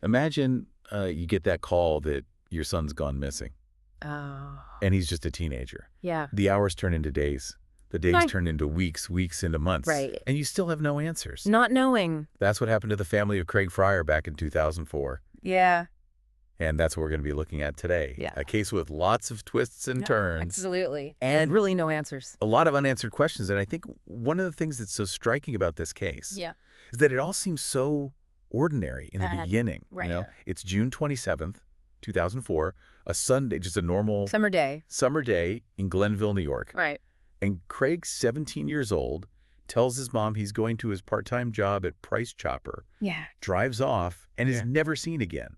Imagine you get that call that your son's gone missing, Oh. and he's just a teenager. Yeah. The hours turn into days. The days turn into weeks, weeks into months. Right. And you still have no answers. Not knowing. That's what happened to the family of Craig Frier back in 2004. Yeah. And that's what we're going to be looking at today. Yeah. A case with lots of twists and turns. Absolutely. And really no answers. A lot of unanswered questions. And I think one of the things that's so striking about this case is that it all seems so ordinary in the beginning. Right. You know, it's June 27th, 2004, a Sunday, just a normal Summer day in Glenville, New York. Right. And Craig's 17 years old, tells his mom he's going to his part-time job at Price Chopper, drives off, and is never seen again.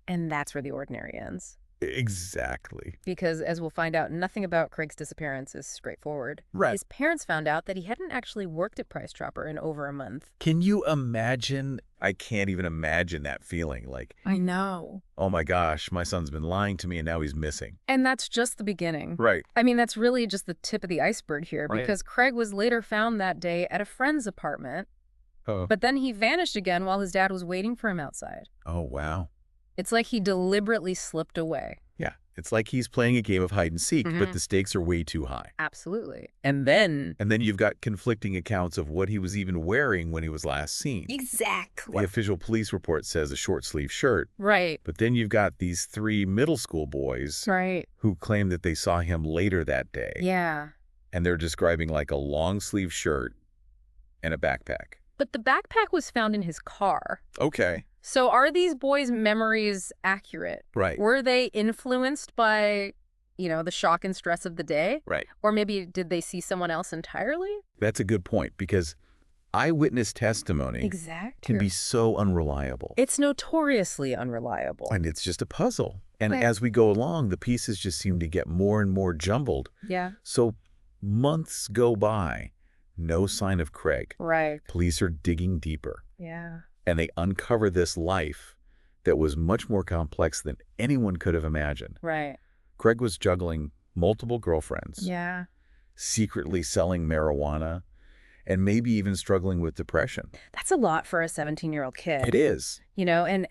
And that's where the ordinary ends. Exactly. Because, as we'll find out, nothing about Craig's disappearance is straightforward. Right. His parents found out that he hadn't actually worked at Price Chopper in over a month. Can you imagine? I can't even imagine that feeling. Like, I know. Oh my gosh, my son's been lying to me and now he's missing. And that's just the beginning. Right. I mean, that's really just the tip of the iceberg here, Right. because Craig was later found that day at a friend's apartment, but then he vanished again while his dad was waiting for him outside. Oh, wow. It's like he deliberately slipped away. Yeah. It's like he's playing a game of hide and seek, but the stakes are way too high. Absolutely. And then you've got conflicting accounts of what he was even wearing when he was last seen. Exactly. The official police report says a short sleeve shirt. Right. But then you've got these 3 middle school boys who claim that they saw him later that day. Yeah. And they're describing like a long sleeve shirt and a backpack. But the backpack was found in his car. Okay. So are these boys' memories accurate? Right. Were they influenced by, the shock and stress of the day? Right. Or maybe did they see someone else entirely? That's a good point, because eyewitness testimony can be so unreliable. It's notoriously unreliable. And it's just a puzzle. And as we go along, the pieces just seem to get more and more jumbled. Yeah. So months go by, no sign of Craig. Right. Police are digging deeper. Yeah. And they uncover this life that was much more complex than anyone could have imagined. Right. Craig was juggling multiple girlfriends. Yeah. Secretly selling marijuana, and maybe even struggling with depression. That's a lot for a 17-year-old kid. It is. And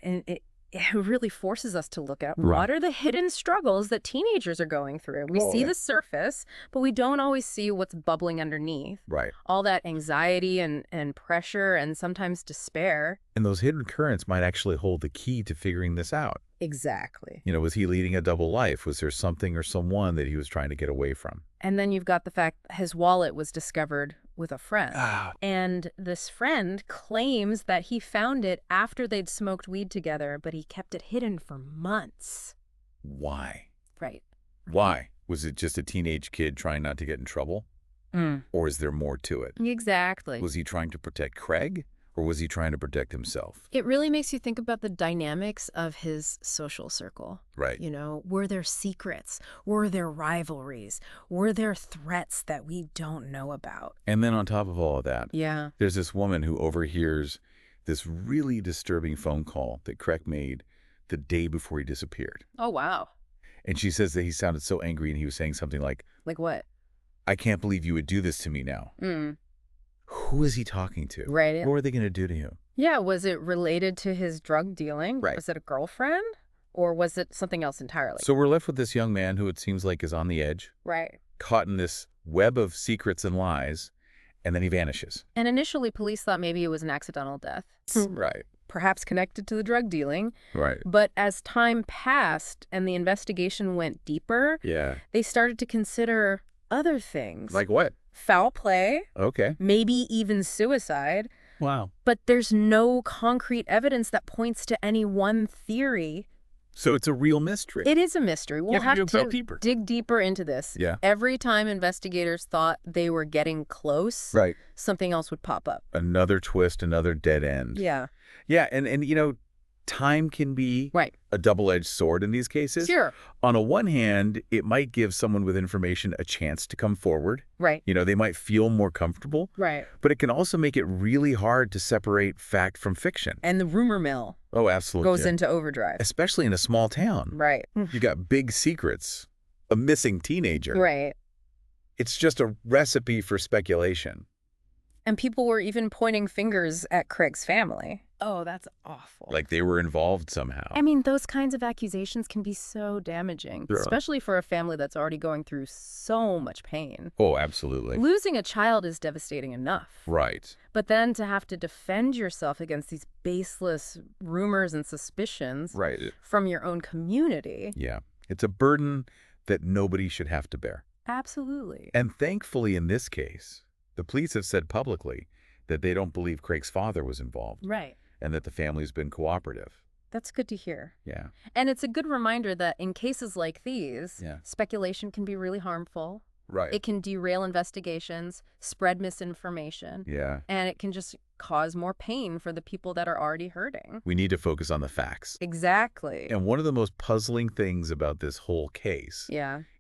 it really forces us to look at what are the hidden struggles that teenagers are going through. We see the surface, but we don't always see what's bubbling underneath. Right. All that anxiety and pressure and sometimes despair. And those hidden currents might actually hold the key to figuring this out. Exactly. Was he leading a double life? Was there something or someone that he was trying to get away from? And then you've got the fact that his wallet was discovered with a friend. Ah. And this friend claims that he found it after they'd smoked weed together, but he kept it hidden for months. Why? Right. Why? Was it just a teenage kid trying not to get in trouble? Or is there more to it? Exactly. Was he trying to protect Craig? Or was he trying to protect himself? It really makes you think about the dynamics of his social circle. Right. Were there secrets? Were there rivalries? Were there threats that we don't know about? And then on top of all of that, there's this woman who overhears this really disturbing phone call that Craig made the day before he disappeared. Oh, wow. And she says that he sounded so angry and he was saying something like, what? I can't believe you would do this to me now. Who is he talking to? Right. What are they going to do to him? Yeah, was it related to his drug dealing? Right. Was it a girlfriend? Or was it something else entirely? So we're left with this young man who it seems like is on the edge. Right. Caught in this web of secrets and lies, and then he vanishes. And initially, police thought maybe it was an accidental death. Right. Perhaps connected to the drug dealing. Right. But as time passed and the investigation went deeper, they started to consider other things. Like what? Foul play. Okay. Maybe even suicide. Wow. But there's no concrete evidence that points to any one theory. So it's a real mystery. It is a mystery. We'll have to dig deeper into this. Yeah. Every time investigators thought they were getting close, something else would pop up. Another twist, another dead end. Yeah. Yeah, and time can be a double-edged sword in these cases. Sure. On a one hand, it might give someone with information a chance to come forward. Right. They might feel more comfortable. Right. But it can also make it really hard to separate fact from fiction. And the rumor mill absolutely goes into overdrive. Especially in a small town. Right. You got big secrets, a missing teenager. Right. It's just a recipe for speculation. And people were even pointing fingers at Craig's family. Oh, that's awful. Like they were involved somehow. I mean, those kinds of accusations can be so damaging, especially for a family that's already going through so much pain. Oh, absolutely. Losing a child is devastating enough. Right. But then to have to defend yourself against these baseless rumors and suspicions from your own community. Yeah. It's a burden that nobody should have to bear. Absolutely. And thankfully, in this case, the police have said publicly that they don't believe Craig's father was involved. Right. And that the family's been cooperative. That's good to hear. Yeah. And it's a good reminder that in cases like these, speculation can be really harmful. Right. It can derail investigations, spread misinformation. Yeah. And it can just cause more pain for the people that are already hurting. We need to focus on the facts. Exactly. And one of the most puzzling things about this whole case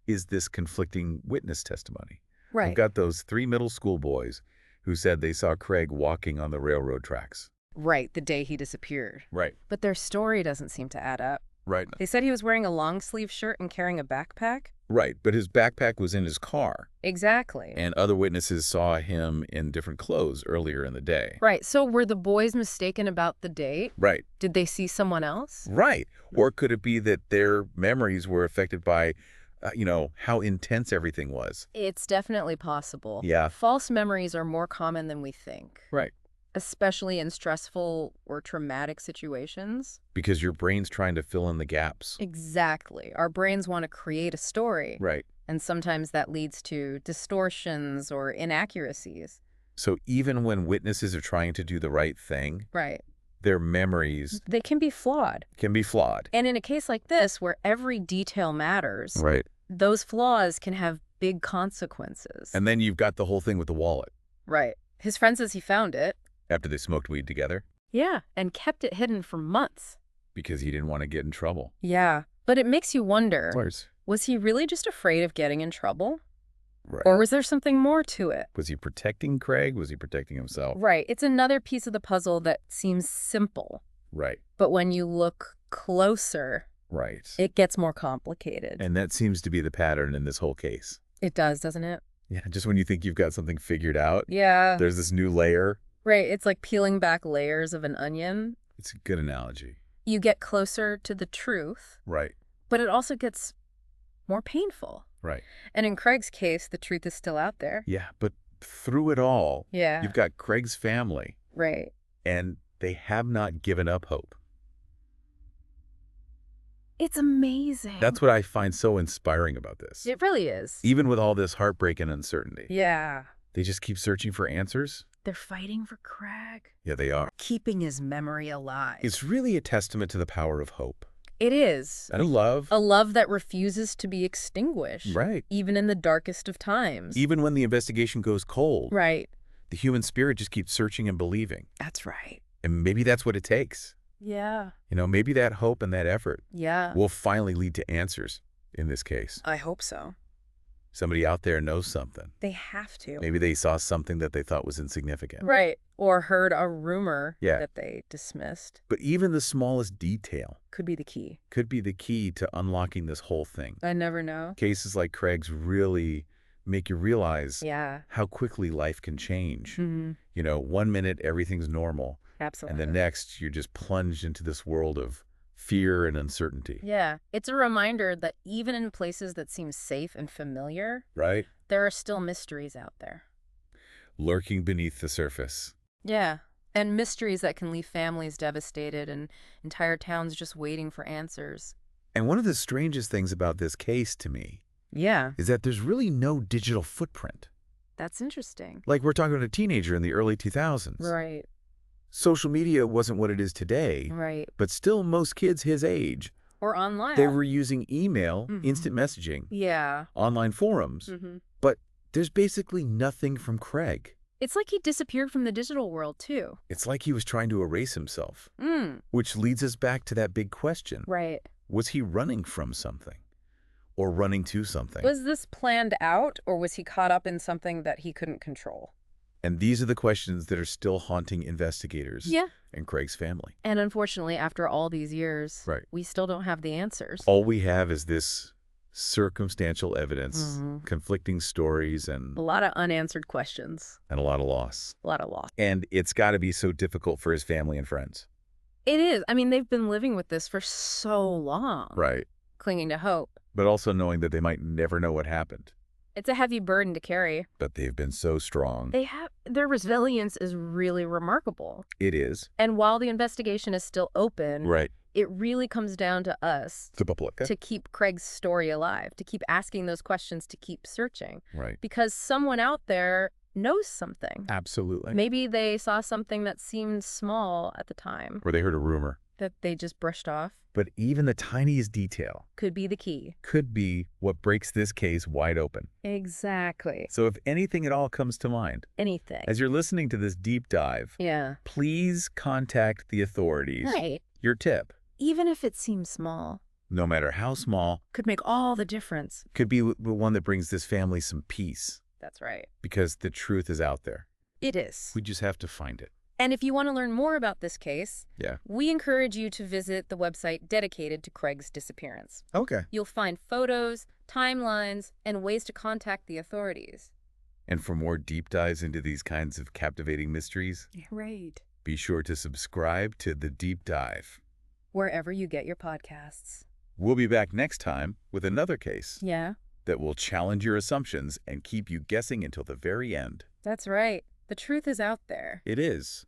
is this conflicting witness testimony. Right. We've got those 3 middle school boys who said they saw Craig walking on the railroad tracks. Right, the day he disappeared. Right. But their story doesn't seem to add up. Right. They said he was wearing a long-sleeve shirt and carrying a backpack. Right, but his backpack was in his car. Exactly. And other witnesses saw him in different clothes earlier in the day. Right, so were the boys mistaken about the date? Right. Did they see someone else? Right. Or could it be that their memories were affected by, how intense everything was? It's definitely possible. Yeah. False memories are more common than we think. Right. Especially in stressful or traumatic situations. Because your brain's trying to fill in the gaps. Exactly. Our brains want to create a story. Right. And sometimes that leads to distortions or inaccuracies. So even when witnesses are trying to do the right thing, their memories... they can be flawed. And in a case like this, where every detail matters, those flaws can have big consequences. And then you've got the whole thing with the wallet. Right. His friend says he found it. After they smoked weed together? Yeah, and kept it hidden for months. Because he didn't want to get in trouble. Yeah, but it makes you wonder, Of course. Was he really just afraid of getting in trouble? Right. Or was there something more to it? Was he protecting Craig? Was he protecting himself? Right. It's another piece of the puzzle that seems simple. Right. But when you look closer, it gets more complicated. And that seems to be the pattern in this whole case. It does, doesn't it? Yeah, just when you think you've got something figured out, there's this new layer. Right. It's like peeling back layers of an onion. It's a good analogy. You get closer to the truth. Right. But it also gets more painful. Right. And in Craig's case, the truth is still out there. Yeah, but through it all, you've got Craig's family. Right. And they have not given up hope. It's amazing. That's what I find so inspiring about this. It really is. Even with all this heartbreak and uncertainty. Yeah. They just keep searching for answers. They're fighting for Craig. Yeah, they are. Keeping his memory alive. It's really a testament to the power of hope. It is. And love. A love that refuses to be extinguished. Right. Even in the darkest of times. Even when the investigation goes cold. Right. The human spirit just keeps searching and believing. That's right. And maybe that's what it takes. Yeah. Maybe that hope and that effort will finally lead to answers in this case. I hope so. Somebody out there knows something. They have to. Maybe they saw something that they thought was insignificant. Right. Or heard a rumor that they dismissed. But even the smallest detail could be the key. Could be the key to unlocking this whole thing. I never know. Cases like Craig's really make you realize how quickly life can change. Mm-hmm. 1 minute everything's normal. Absolutely. And the next you're just plunged into this world of fear and uncertainty. Yeah. It's a reminder that even in places that seem safe and familiar, there are still mysteries out there. Lurking beneath the surface. Yeah. And mysteries that can leave families devastated and entire towns just waiting for answers. And one of the strangest things about this case to me is that there's really no digital footprint. That's interesting. Like we're talking about a teenager in the early 2000s. Right. Social media wasn't what it is today. Right. But still, most kids his age. Or online. They were using email, instant messaging. Yeah. Online forums. But there's basically nothing from Craig. It's like he disappeared from the digital world, too. It's like he was trying to erase himself. Which leads us back to that big question. Right. Was he running from something? Or running to something? Was this planned out, or was he caught up in something that he couldn't control? And these are the questions that are still haunting investigators and Craig's family. And unfortunately, after all these years, we still don't have the answers. All we have is this Circumstantial evidence, conflicting stories, and a lot of unanswered questions. And a lot of loss. A lot of loss. And it's got to be so difficult for his family and friends. It is. I mean, they've been living with this for so long. Right. Clinging to hope. But also knowing that they might never know what happened. It's a heavy burden to carry. But they've been so strong. Their resilience is really remarkable. It is. And while the investigation is still open, right, it really comes down to us to keep Craig's story alive, to keep asking those questions, to keep searching. Right. Because someone out there knows something. Absolutely. Maybe they saw something that seemed small at the time. Or they heard a rumor. That they just brushed off. But even the tiniest detail could be the key. Could be what breaks this case wide open. Exactly. So if anything at all comes to mind. Anything. As you're listening to this deep dive. Yeah. Please contact the authorities. Right. Your tip. Even if it seems small. No matter how small. Could make all the difference. Could be the one that brings this family some peace. That's right. Because the truth is out there. It is. We just have to find it. And if you want to learn more about this case, we encourage you to visit the website dedicated to Craig's disappearance. Okay. You'll find photos, timelines, and ways to contact the authorities. And for more deep dives into these kinds of captivating mysteries, right, be sure to subscribe to The Deep Dive. Wherever you get your podcasts. We'll be back next time with another case. Yeah. That will challenge your assumptions and keep you guessing until the very end. That's right. The truth is out there. It is.